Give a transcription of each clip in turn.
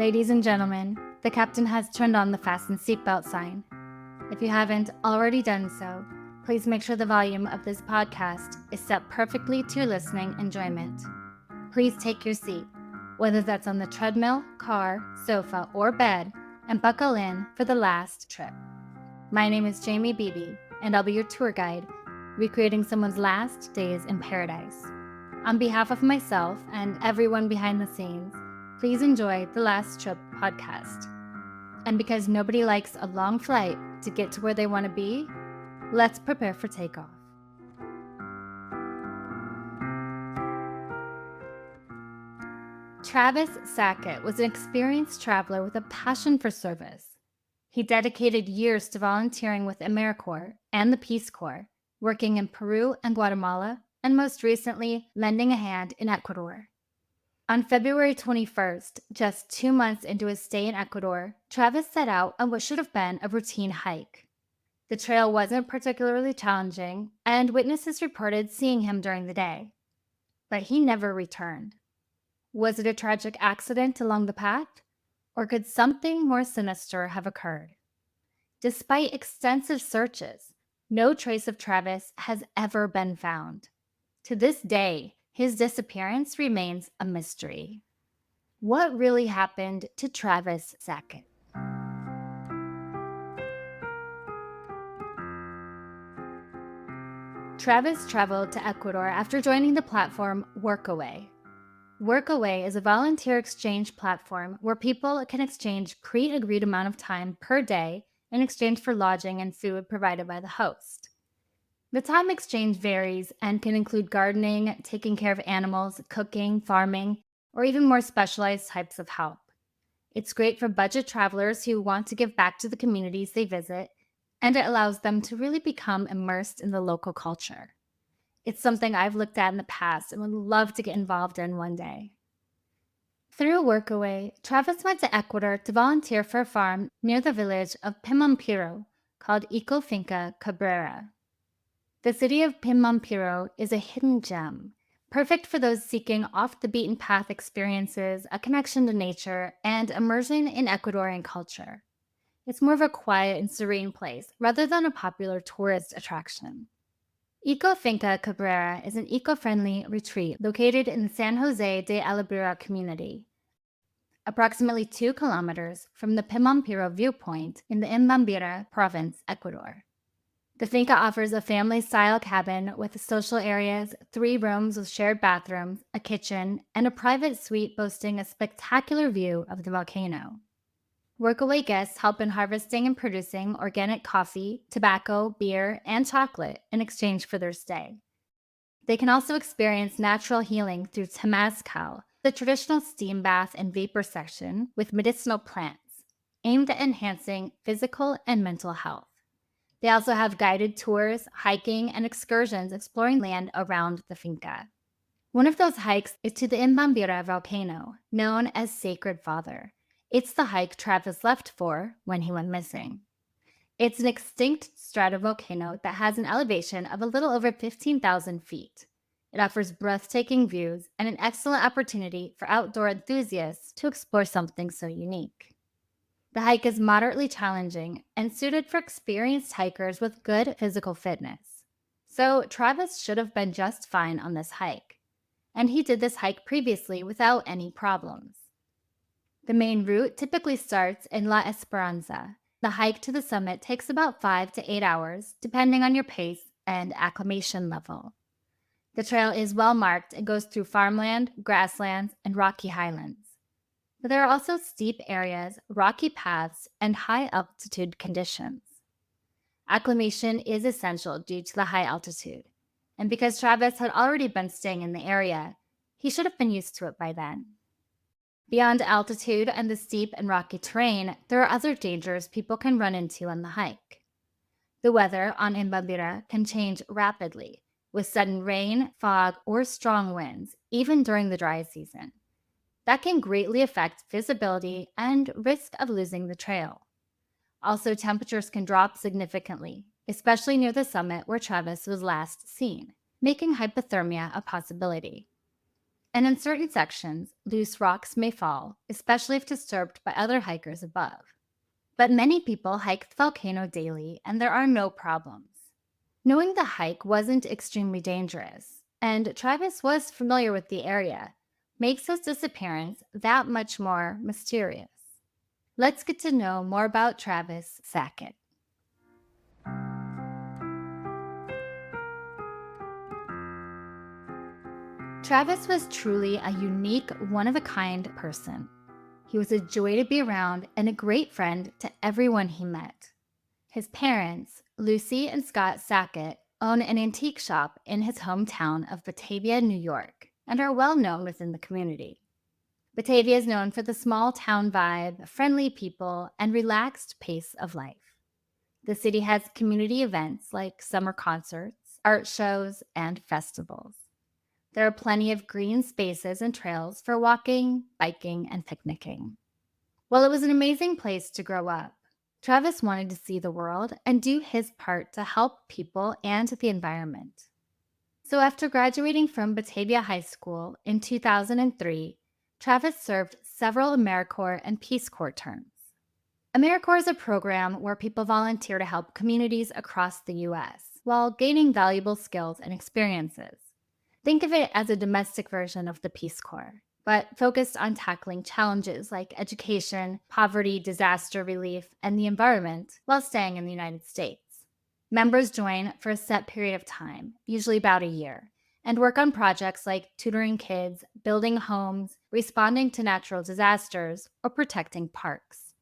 Ladies and gentlemen, the captain has turned on the fasten seatbelt sign. If you haven't already done so, please make sure the volume of this podcast is set perfectly to your listening enjoyment. Please take your seat, whether that's on the treadmill, car, sofa, or bed, and buckle in for the last trip. My name is Jamie Beebe, and I'll be your tour guide, recreating someone's last days in paradise. On behalf of myself and everyone behind the scenes, please enjoy the Last Trip podcast. And because nobody likes a long flight to get to where they want to be, let's prepare for takeoff. Travis Sackett was an experienced traveler with a passion for service. He dedicated years to volunteering with AmeriCorps and the Peace Corps, working in Peru and Guatemala, and most recently, lending a hand in Ecuador. On February 21st, just 2 months into his stay in Ecuador, Travis set out on what should have been a routine hike. The trail wasn't particularly challenging, and witnesses reported seeing him during the day. But he never returned. Was it a tragic accident along the path? Or could something more sinister have occurred? Despite extensive searches, no trace of Travis has ever been found. To this day, his disappearance remains a mystery. What really happened to Travis Sackett? Travis traveled to Ecuador after joining the platform Workaway. Workaway is a volunteer exchange platform where people can exchange pre-agreed amount of time per day in exchange for lodging and food provided by the host. The time exchange varies and can include gardening, taking care of animals, cooking, farming, or even more specialized types of help. It's great for budget travelers who want to give back to the communities they visit, and it allows them to really become immersed in the local culture. It's something I've looked at in the past and would love to get involved in one day. Through Workaway, Travis went to Ecuador to volunteer for a farm near the village of Pimampiro called Eco Finca Cabrera. The city of Pimampiro is a hidden gem, perfect for those seeking off-the-beaten-path experiences, a connection to nature, and immersion in Ecuadorian culture. It's more of a quiet and serene place rather than a popular tourist attraction. Eco Finca Cabrera is an eco-friendly retreat located in the San Jose de Imbabura community, approximately 2 kilometers from the Pimampiro viewpoint in the Imbabura province, Ecuador. The finca offers a family-style cabin with social areas, 3 rooms with shared bathrooms, a kitchen, and a private suite boasting a spectacular view of the volcano. Workaway guests help in harvesting and producing organic coffee, tobacco, beer, and chocolate in exchange for their stay. They can also experience natural healing through temazcal, the traditional steam bath and vapor section with medicinal plants, aimed at enhancing physical and mental health. They also have guided tours, hiking, and excursions exploring land around the finca. One of those hikes is to the Imbabura volcano, known as Sacred Father. It's the hike Travis left for when he went missing. It's an extinct stratovolcano that has an elevation of a little over 15,000 feet. It offers breathtaking views and an excellent opportunity for outdoor enthusiasts to explore something so unique. The hike is moderately challenging and suited for experienced hikers with good physical fitness. So Travis should have been just fine on this hike. And he did this hike previously without any problems. The main route typically starts in La Esperanza. The hike to the summit takes about 5 to 8 hours, depending on your pace and acclimation level. The trail is well marked and goes through farmland, grasslands, and rocky highlands. But there are also steep areas, rocky paths, and high-altitude conditions. Acclimation is essential due to the high altitude, and because Travis had already been staying in the area, he should have been used to it by then. Beyond altitude and the steep and rocky terrain, there are other dangers people can run into on the hike. The weather on Imbabura can change rapidly, with sudden rain, fog, or strong winds, even during the dry season. That can greatly affect visibility and risk of losing the trail. Also, temperatures can drop significantly, especially near the summit where Travis was last seen, making hypothermia a possibility. And in certain sections, loose rocks may fall, especially if disturbed by other hikers above. But many people hike the volcano daily, and there are no problems. Knowing the hike wasn't extremely dangerous, and Travis was familiar with the area, makes his disappearance that much more mysterious. Let's get to know more about Travis Sackett. Travis was truly a unique, one-of-a-kind person. He was a joy to be around and a great friend to everyone he met. His parents, Lucy and Scott Sackett, own an antique shop in his hometown of Batavia, New York, and are well known within the community. Batavia is known for the small town vibe, friendly people, and relaxed pace of life. The city has community events like summer concerts, art shows, and festivals. There are plenty of green spaces and trails for walking, biking, and picnicking. While it was an amazing place to grow up, Travis wanted to see the world and do his part to help people and the environment. So after graduating from Batavia High School in 2003, Travis served several AmeriCorps and Peace Corps terms. AmeriCorps is a program where people volunteer to help communities across the U.S. while gaining valuable skills and experiences. Think of it as a domestic version of the Peace Corps, but focused on tackling challenges like education, poverty, disaster relief, and the environment while staying in the United States. Members join for a set period of time, usually about a year, and work on projects like tutoring kids, building homes, responding to natural disasters, or protecting parks.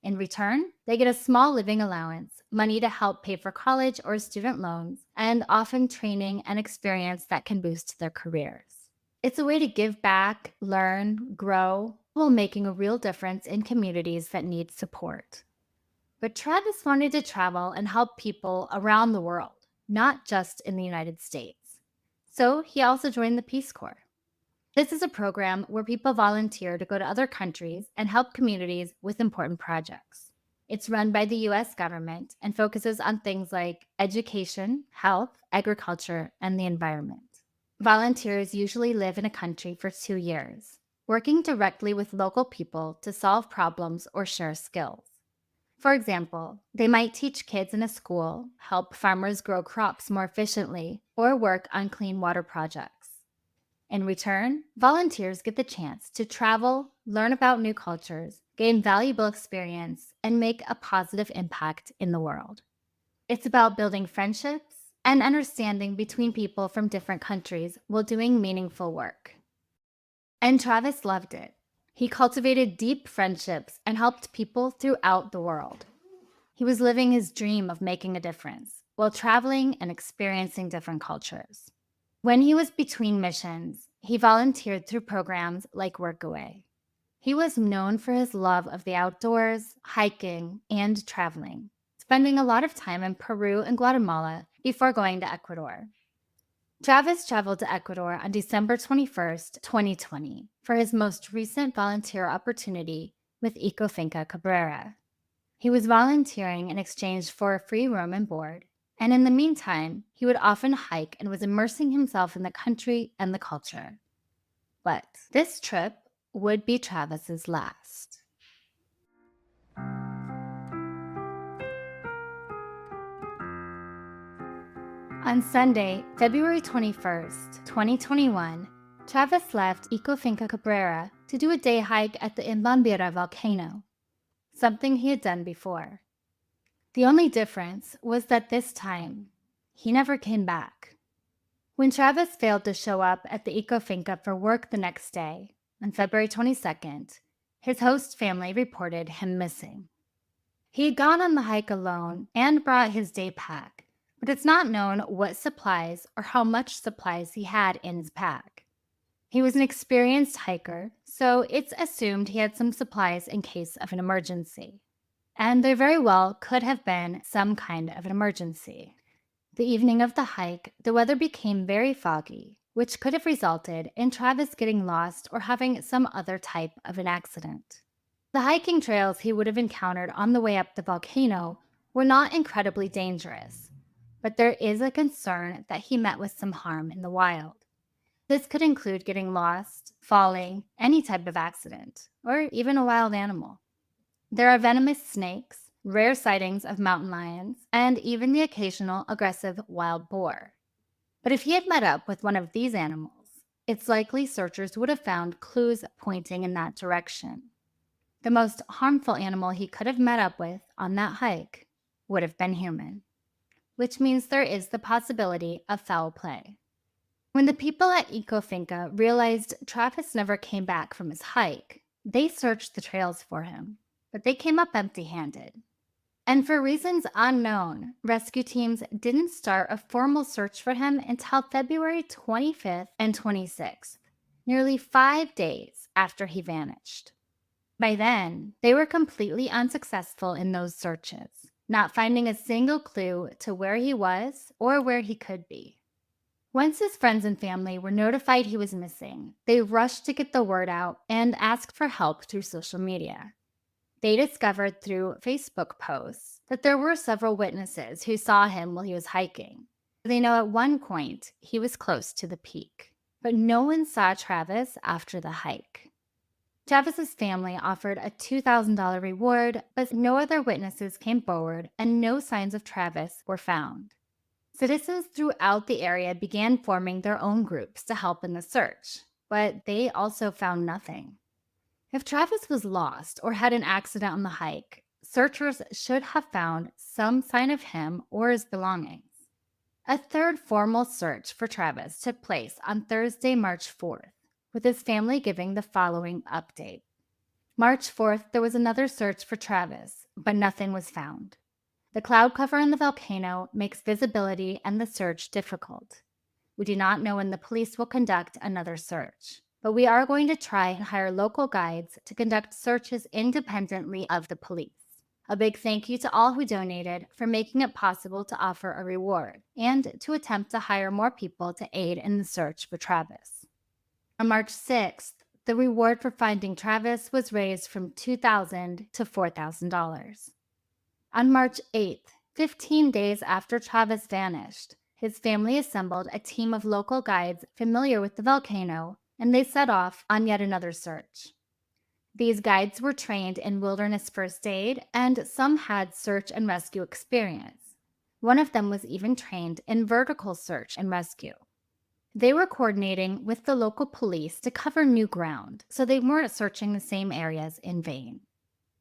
In return, they get a small living allowance, money to help pay for college or student loans, and often training and experience that can boost their careers. It's a way to give back, learn, grow, while making a real difference in communities that need support. But Travis wanted to travel and help people around the world, not just in the United States. So he also joined the Peace Corps. This is a program where people volunteer to go to other countries and help communities with important projects. It's run by the US government and focuses on things like education, health, agriculture, and the environment. Volunteers usually live in a country for 2 years, working directly with local people to solve problems or share skills. For example, they might teach kids in a school, help farmers grow crops more efficiently, or work on clean water projects. In return, volunteers get the chance to travel, learn about new cultures, gain valuable experience, and make a positive impact in the world. It's about building friendships and understanding between people from different countries while doing meaningful work. And Travis loved it. He cultivated deep friendships and helped people throughout the world. He was living his dream of making a difference while traveling and experiencing different cultures. When he was between missions, he volunteered through programs like Workaway. He was known for his love of the outdoors, hiking, and traveling, spending a lot of time in Peru and Guatemala before going to Ecuador. Travis traveled to Ecuador on December 21st, 2020, for his most recent volunteer opportunity with Ecofinca Cabrera. He was volunteering in exchange for a free room and board, and in the meantime, he would often hike and was immersing himself in the country and the culture. But this trip would be Travis's last. On Sunday, February 21st, 2021, Travis left Ecofinca Cabrera to do a day hike at the Imbabura volcano, something he had done before. The only difference was that this time, he never came back. When Travis failed to show up at the Ecofinca for work the next day, on February 22nd, his host family reported him missing. He had gone on the hike alone and brought his day pack, but it's not known what supplies or how much supplies he had in his pack. He was an experienced hiker, so it's assumed he had some supplies in case of an emergency. And there very well could have been some kind of an emergency. The evening of the hike, the weather became very foggy, which could have resulted in Travis getting lost or having some other type of an accident. The hiking trails he would have encountered on the way up the volcano were not incredibly dangerous, but there is a concern that he met with some harm in the wild. This could include getting lost, falling, any type of accident, or even a wild animal. There are venomous snakes, rare sightings of mountain lions, and even the occasional aggressive wild boar. But if he had met up with one of these animals, it's likely searchers would have found clues pointing in that direction. The most harmful animal he could have met up with on that hike would have been human, which means there is the possibility of foul play. When the people at Eco Finca realized Travis never came back from his hike, they searched the trails for him, but they came up empty handed. And for reasons unknown, rescue teams didn't start a formal search for him until February 25th and 26th, nearly 5 days after he vanished. By then, they were completely unsuccessful in those searches, not finding a single clue to where he was or where he could be. Once his friends and family were notified he was missing, they rushed to get the word out and asked for help through social media. They discovered through Facebook posts that there were several witnesses who saw him while he was hiking. They know at one point he was close to the peak, but no one saw Travis after the hike. Travis's family offered a $2,000 reward, but no other witnesses came forward and no signs of Travis were found. Citizens throughout the area began forming their own groups to help in the search, but they also found nothing. If Travis was lost or had an accident on the hike, searchers should have found some sign of him or his belongings. A third formal search for Travis took place on Thursday, March 4th, with his family giving the following update. March 4th, there was another search for Travis, but nothing was found. The cloud cover in the volcano makes visibility and the search difficult. We do not know when the police will conduct another search, but we are going to try and hire local guides to conduct searches independently of the police. A big thank you to all who donated for making it possible to offer a reward and to attempt to hire more people to aid in the search for Travis. On March 6th, the reward for finding Travis was raised from $2,000 to $4,000. On March 8th, 15 days after Travis vanished, his family assembled a team of local guides familiar with the volcano, and they set off on yet another search. These guides were trained in wilderness first aid, and some had search and rescue experience. One of them was even trained in vertical search and rescue. They were coordinating with the local police to cover new ground, so they weren't searching the same areas in vain.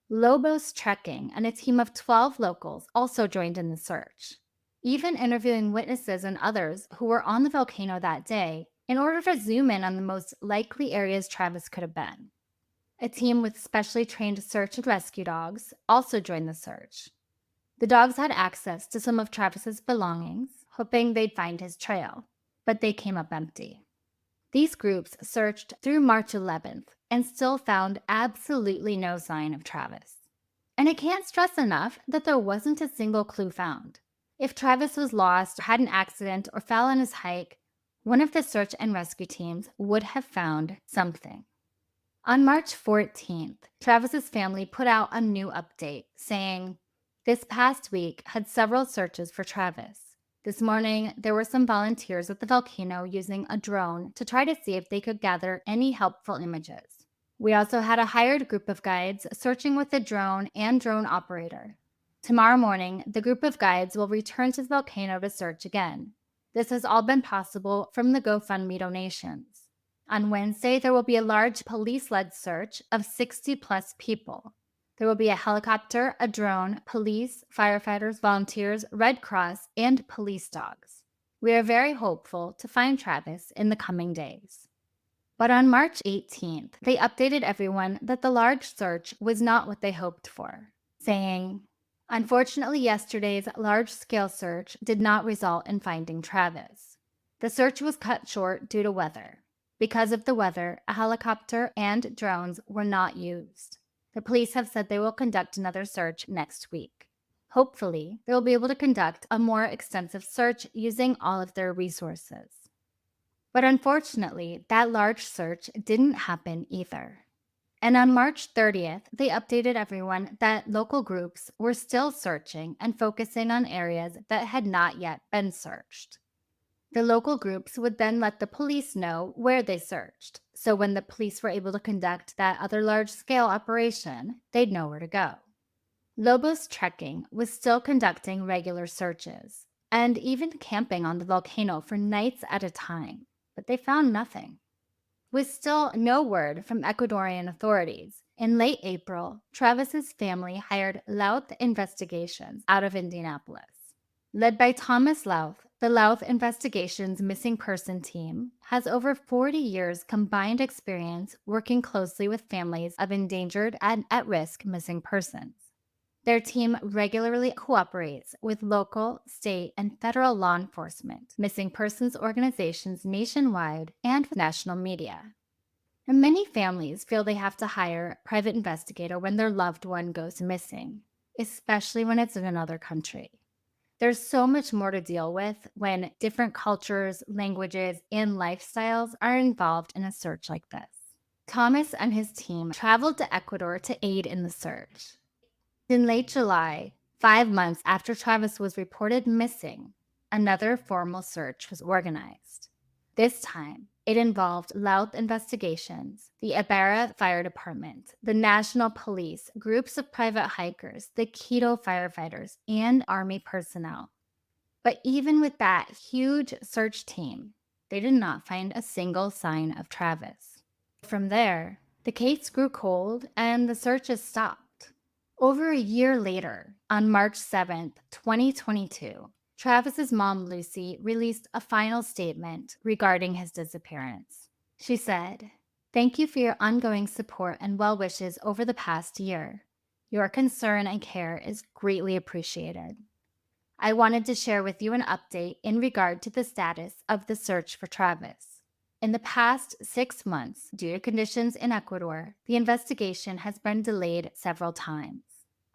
Lobos Trekking and a team of 12 locals also joined in the search, even interviewing witnesses and others who were on the volcano that day in order to zoom in on the most likely areas Travis could have been. A team with specially trained search and rescue dogs also joined the search. The dogs had access to some of Travis's belongings, hoping they'd find his trail, but they came up empty. These groups searched through March 11th and still found absolutely no sign of Travis. And I can't stress enough that there wasn't a single clue found. If Travis was lost, or had an accident, or fell on his hike, one of the search and rescue teams would have found something. On March 14th, Travis's family put out a new update saying, "This past week had several searches for Travis. This morning, there were some volunteers at the volcano using a drone to try to see if they could gather any helpful images. We also had a hired group of guides searching with a drone and drone operator. Tomorrow morning, the group of guides will return to the volcano to search again. This has all been possible from the GoFundMe donations. On Wednesday, there will be a large police-led search of 60-plus people. There will be a helicopter, a drone, police, firefighters, volunteers, Red Cross, and police dogs. We are very hopeful to find Travis in the coming days." But on March 18th, they updated everyone that the large search was not what they hoped for, saying, "Unfortunately, yesterday's large-scale search did not result in finding Travis. The search was cut short due to weather. Because of the weather, a helicopter and drones were not used. The police have said they will conduct another search next week. Hopefully, they will be able to conduct a more extensive search using all of their resources." But unfortunately, that large search didn't happen either. And on March 30th, they updated everyone that local groups were still searching and focusing on areas that had not yet been searched. The local groups would then let the police know where they searched. So when the police were able to conduct that other large scale operation, they'd know where to go. Lobos Trekking was still conducting regular searches and even camping on the volcano for nights at a time, but they found nothing. With still no word from Ecuadorian authorities, in late April, Travis's family hired Louth Investigations out of Indianapolis. Led by Thomas Louth, the Louth Investigations missing person team has over 40 years combined experience working closely with families of endangered and at-risk missing persons. Their team regularly cooperates with local, state, and federal law enforcement, missing persons organizations nationwide, and with national media. And many families feel they have to hire a private investigator when their loved one goes missing, especially when it's in another country. There's so much more to deal with when different cultures, languages, and lifestyles are involved in a search like this. Thomas and his team traveled to Ecuador to aid in the search. In late July, 5 months after Travis was reported missing, another formal search was organized. This time, it involved Louth Investigations, the Imbabura Fire Department, the National Police, groups of private hikers, the Quito firefighters, and Army personnel. But even with that huge search team, they did not find a single sign of Travis. From there, the case grew cold and the searches stopped. Over a year later, on March 7th, 2022, Travis's mom, Lucy, released a final statement regarding his disappearance. She said, "Thank you for your ongoing support and well wishes over the past year. Your concern and care is greatly appreciated. I wanted to share with you an update in regard to the status of the search for Travis. In the past 6 months, due to conditions in Ecuador, the investigation has been delayed several times.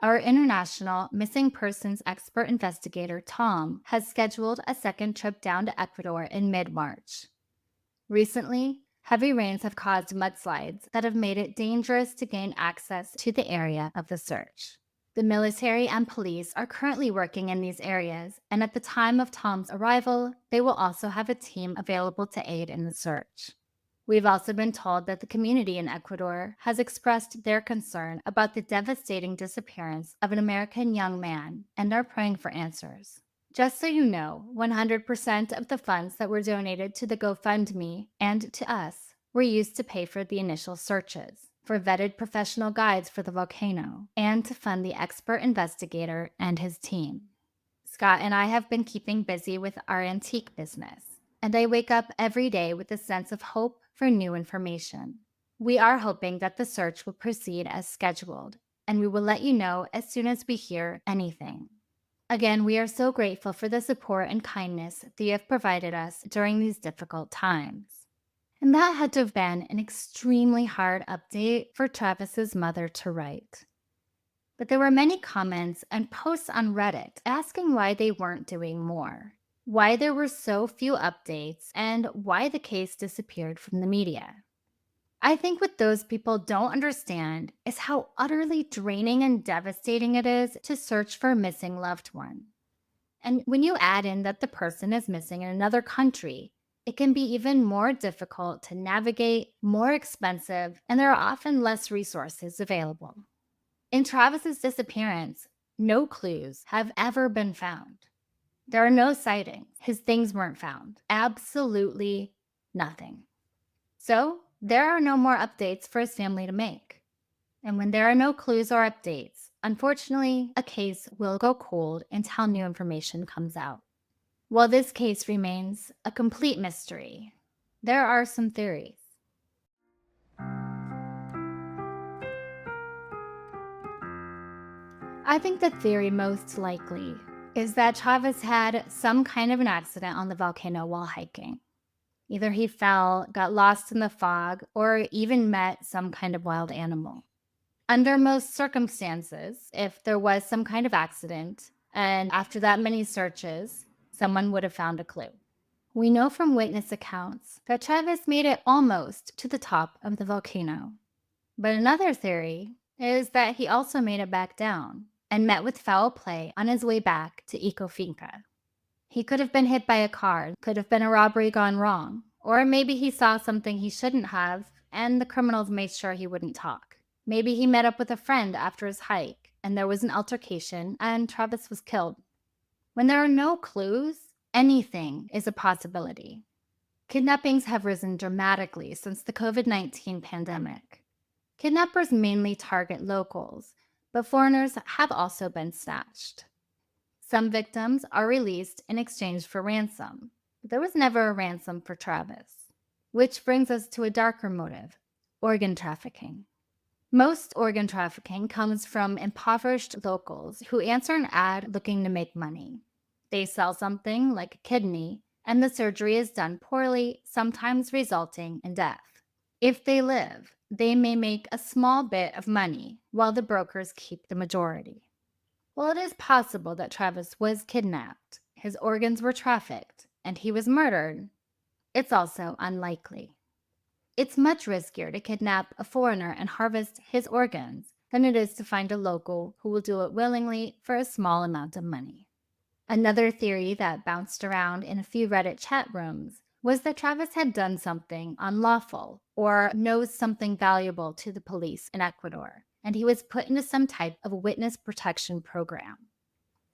Our international missing persons expert investigator, Tom, has scheduled a second trip down to Ecuador in mid-March. Recently, heavy rains have caused mudslides that have made it dangerous to gain access to the area of the search. The military and police are currently working in these areas, and at the time of Tom's arrival, they will also have a team available to aid in the search. We've also been told that the community in Ecuador has expressed their concern about the devastating disappearance of an American young man and are praying for answers. Just so you know, 100% of the funds that were donated to the GoFundMe and to us were used to pay for the initial searches, for vetted professional guides for the volcano, and to fund the expert investigator and his team. Scott and I have been keeping busy with our antique business, and I wake up every day with a sense of hope for new information. We are hoping that the search will proceed as scheduled, and we will let you know as soon as we hear anything. Again, we are so grateful for the support and kindness that you have provided us during these difficult times." And that had to have been an extremely hard update for Travis's mother to write. But there were many comments and posts on Reddit asking why they weren't doing more, why there were so few updates, and why the case disappeared from the media. I think what those people don't understand is how utterly draining and devastating it is to search for a missing loved one. And when you add in that the person is missing in another country, it can be even more difficult to navigate, more expensive, and there are often less resources available. In Travis's disappearance, no clues have ever been found. There are no sightings. His things weren't found. Absolutely nothing. So, there are no more updates for his family to make. And when there are no clues or updates, unfortunately, a case will go cold until new information comes out. While this case remains a complete mystery, there are some theories. I think the theory most likely is that Travis had some kind of an accident on the volcano while hiking. Either he fell, got lost in the fog, or even met some kind of wild animal. Under most circumstances, if there was some kind of accident, and after that many searches, someone would have found a clue. We know from witness accounts that Travis made it almost to the top of the volcano. But another theory is that he also made it back down and met with foul play on his way back to Eco Finca. He could have been hit by a car, could have been a robbery gone wrong, or maybe he saw something he shouldn't have, and the criminals made sure he wouldn't talk. Maybe he met up with a friend after his hike, and there was an altercation, and Travis was killed. When there are no clues, anything is a possibility. Kidnappings have risen dramatically since the COVID-19 pandemic. Kidnappers mainly target locals, but foreigners have also been snatched. Some victims are released in exchange for ransom, but there was never a ransom for Travis. Which brings us to a darker motive: organ trafficking. Most organ trafficking comes from impoverished locals who answer an ad looking to make money. They sell something like a kidney, and the surgery is done poorly, sometimes resulting in death. If they live, they may make a small bit of money while the brokers keep the majority. While it is possible that Travis was kidnapped, his organs were trafficked, and he was murdered, it's also unlikely. It's much riskier to kidnap a foreigner and harvest his organs than it is to find a local who will do it willingly for a small amount of money. Another theory that bounced around in a few Reddit chat rooms was that Travis had done something unlawful or knows something valuable to the police in Ecuador, and he was put into some type of witness protection program.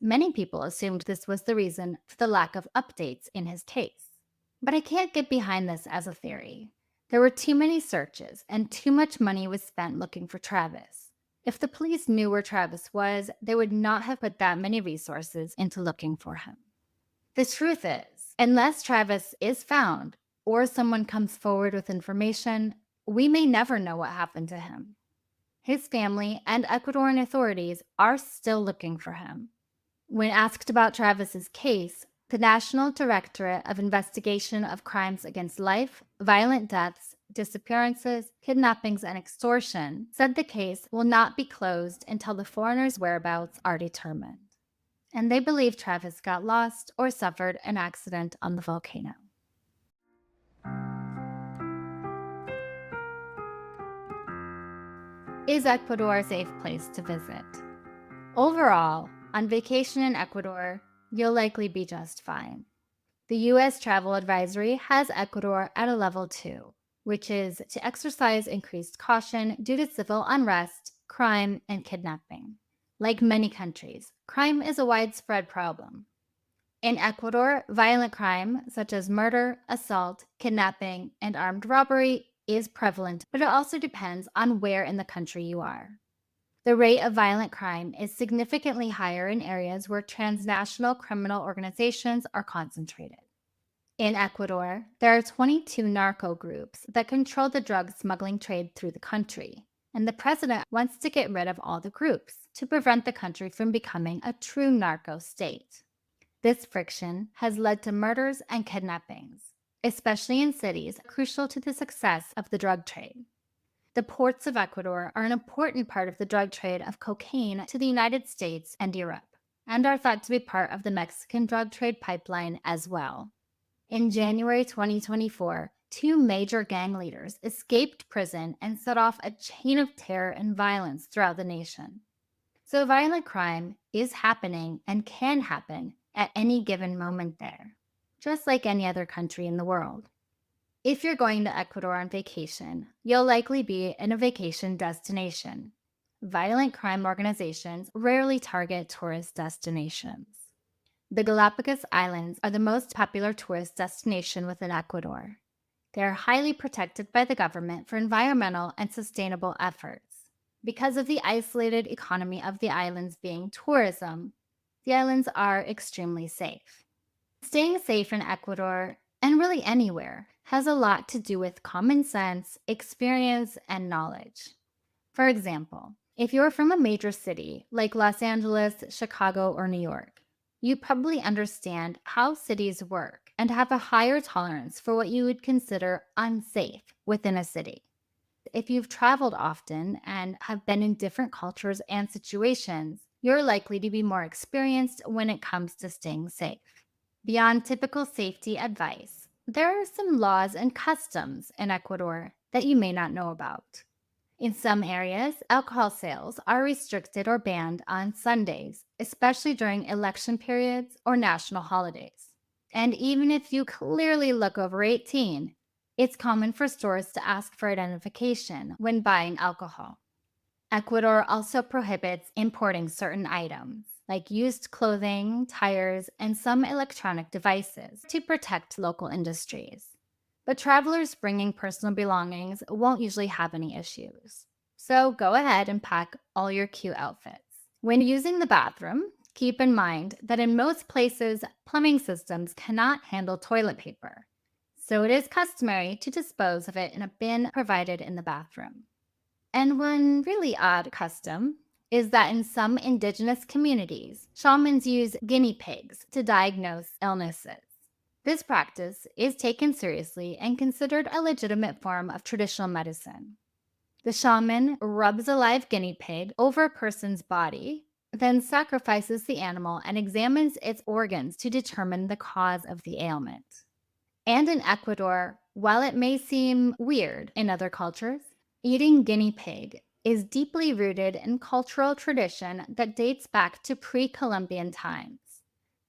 Many people assumed this was the reason for the lack of updates in his case. But I can't get behind this as a theory. There were too many searches, and too much money was spent looking for Travis. If the police knew where Travis was, they would not have put that many resources into looking for him. The truth is, unless Travis is found or someone comes forward with information, we may never know what happened to him. His family and Ecuadorian authorities are still looking for him. When asked about Travis's case, the National Directorate of Investigation of Crimes Against Life, Violent Deaths, Disappearances, Kidnappings, and Extortion said the case will not be closed until the foreigner's whereabouts are determined. And they believe Travis got lost or suffered an accident on the volcano. Is Ecuador a safe place to visit? Overall, on vacation in Ecuador, you'll likely be just fine. The U.S. Travel Advisory has Ecuador at a level 2, which is to exercise increased caution due to civil unrest, crime, and kidnapping. Like many countries, crime is a widespread problem. In Ecuador, violent crime, such as murder, assault, kidnapping, and armed robbery, is prevalent, but it also depends on where in the country you are. The rate of violent crime is significantly higher in areas where transnational criminal organizations are concentrated. In Ecuador, there are 22 narco groups that control the drug smuggling trade through the country, and the president wants to get rid of all the groups to prevent the country from becoming a true narco state. This friction has led to murders and kidnappings, especially in cities crucial to the success of the drug trade. The ports of Ecuador are an important part of the drug trade of cocaine to the United States and Europe, and are thought to be part of the Mexican drug trade pipeline as well. In January 2024, 2 major gang leaders escaped prison and set off a chain of terror and violence throughout the nation. So violent crime is happening and can happen at any given moment there, just like any other country in the world. If you're going to Ecuador on vacation, you'll likely be in a vacation destination. Violent crime organizations rarely target tourist destinations. The Galapagos Islands are the most popular tourist destination within Ecuador. They are highly protected by the government for environmental and sustainable efforts. Because of the isolated economy of the islands being tourism, the islands are extremely safe. Staying safe in Ecuador, and really anywhere, has a lot to do with common sense, experience, and knowledge. For example, if you're from a major city like Los Angeles, Chicago, or New York, you probably understand how cities work and have a higher tolerance for what you would consider unsafe within a city. If you've traveled often and have been in different cultures and situations, you're likely to be more experienced when it comes to staying safe. Beyond typical safety advice, there are some laws and customs in Ecuador that you may not know about. In some areas, alcohol sales are restricted or banned on Sundays, especially during election periods or national holidays. And even if you clearly look over 18, it's common for stores to ask for identification when buying alcohol. Ecuador also prohibits importing certain items, like used clothing, tires, and some electronic devices, to protect local industries. But travelers bringing personal belongings won't usually have any issues. So go ahead and pack all your cute outfits. When using the bathroom, keep in mind that in most places, plumbing systems cannot handle toilet paper. So it is customary to dispose of it in a bin provided in the bathroom. And one really odd custom is that in some indigenous communities, shamans use guinea pigs to diagnose illnesses. This practice is taken seriously and considered a legitimate form of traditional medicine. The shaman rubs a live guinea pig over a person's body, then sacrifices the animal and examines its organs to determine the cause of the ailment. And in Ecuador, while it may seem weird in other cultures, eating guinea pig is deeply rooted in cultural tradition that dates back to pre-Columbian times.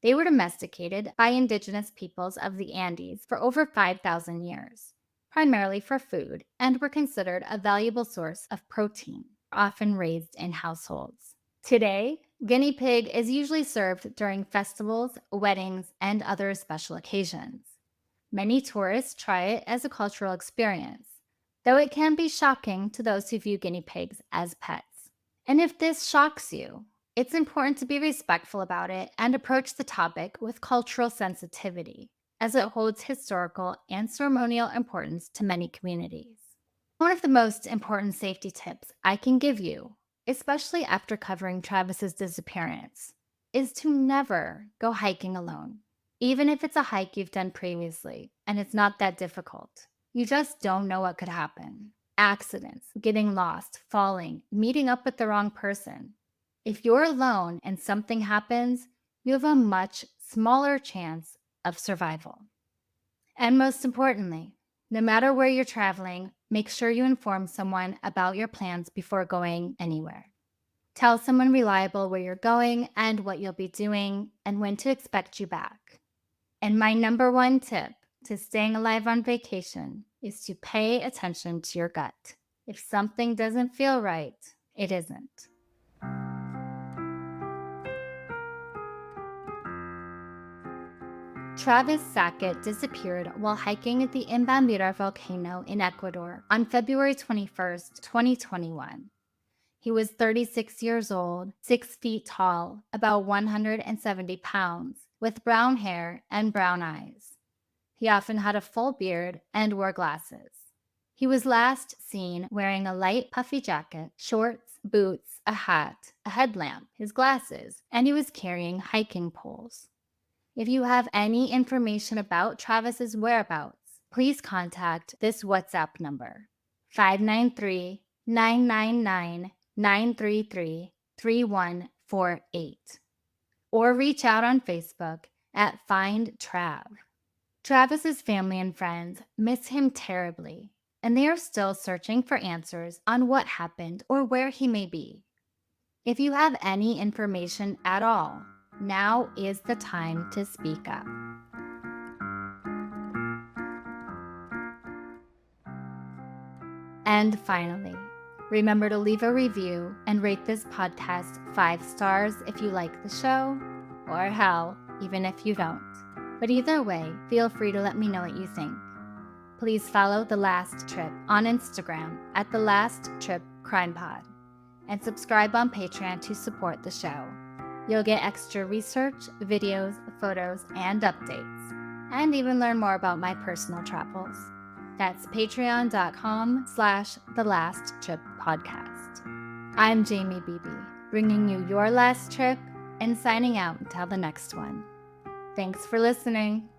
They were domesticated by indigenous peoples of the Andes for over 5,000 years, primarily for food, and were considered a valuable source of protein, often raised in households. Today, guinea pig is usually served during festivals, weddings, and other special occasions. Many tourists try it as a cultural experience, though it can be shocking to those who view guinea pigs as pets. And if this shocks you, it's important to be respectful about it and approach the topic with cultural sensitivity, as it holds historical and ceremonial importance to many communities. One of the most important safety tips I can give you, especially after covering Travis's disappearance, is to never go hiking alone. Even if it's a hike you've done previously and it's not that difficult, you just don't know what could happen. Accidents, getting lost, falling, meeting up with the wrong person. If you're alone and something happens, you have a much smaller chance of survival. And most importantly, no matter where you're traveling, make sure you inform someone about your plans before going anywhere. Tell someone reliable where you're going and what you'll be doing and when to expect you back. And my number one tip to staying alive on vacation is to pay attention to your gut. If something doesn't feel right, it isn't. Travis Sackett disappeared while hiking at the Imbabura volcano in Ecuador on February 21st, 2021. He was 36 years old, 6 feet tall, about 170 pounds, with brown hair and brown eyes. He often had a full beard and wore glasses. He was last seen wearing a light puffy jacket, shorts, boots, a hat, a headlamp, his glasses, and he was carrying hiking poles. If you have any information about Travis's whereabouts, please contact this WhatsApp number, 593-999-933-3148, or reach out on Facebook at Find Trav. Travis's family and friends miss him terribly, and they are still searching for answers on what happened or where he may be. If you have any information at all, now is the time to speak up. And finally, remember to leave a review and rate this podcast 5 stars if you like the show, or hell, even if you don't. But either way, feel free to let me know what you think. Please follow The Last Trip on Instagram at The Last Trip Crime Pod, and subscribe on Patreon to support the show. You'll get extra research, videos, photos, and updates, and even learn more about my personal travels. That's patreon.com/thelasttrippodcast. I'm Jamie Beebe, bringing you your last trip and signing out until the next one. Thanks for listening.